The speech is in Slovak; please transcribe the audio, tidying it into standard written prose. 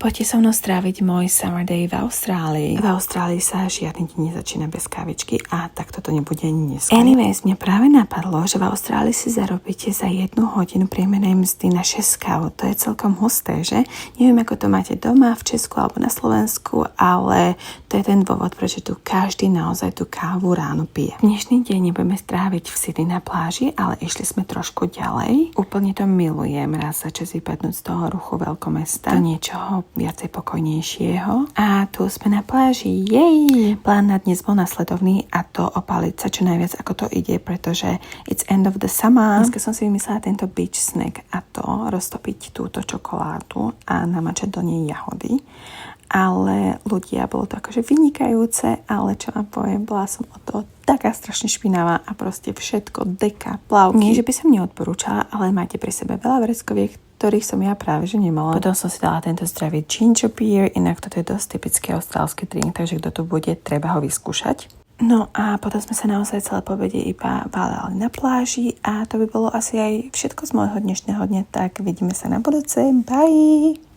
Poďte so mnou stráviť môj summer day v Austrálii. V Austrálii sa žiadny deň nezačína bez kávičky a takto to nebude ani dneska. Anyways, mne práve napadlo, že v Austrálii si zarobíte za 1 hodinu priemernej mzdy na 6 káv. To je celkom husté, že? Neviem, ako to máte doma, v Česku alebo na Slovensku, ale to je ten dôvod, prečo tu každý naozaj tú kávu ráno pije. Dnešný deň nebudeme stráviť v Sydney na pláži, ale išli sme trošku ďalej. Úplne to milujem, raz za čas vypadnúť z toho ruchu veľkomesta do niečoho viacej pokojnejšieho. A tu sme na pláži. Jej! Plán na dnes bol nasledovný a to opáliť sa čo najviac ako to ide, pretože it's end of the summer. Dneska som si vymyslela tento beach snack a to roztopiť túto čokoládu a namačať do nej jahody. Ale ľudia, bolo to akože vynikajúce, ale čo vám poviem, bola som o to taká strašne špinavá a proste všetko deka, plavky. Nie, že by som neodporúčala, ale máte pri sebe veľa vreskoviek, ktorých som ja práve že nemala. Potom som si dala tento zdravý ginger beer, inak toto je dosť typický austrálsky drink, takže kto tu bude, treba ho vyskúšať. No a potom sme sa naozaj celé po obede iba váľali na pláži a to by bolo asi aj všetko z môjho dnešného dňa, tak vidíme sa na budúce. Bye!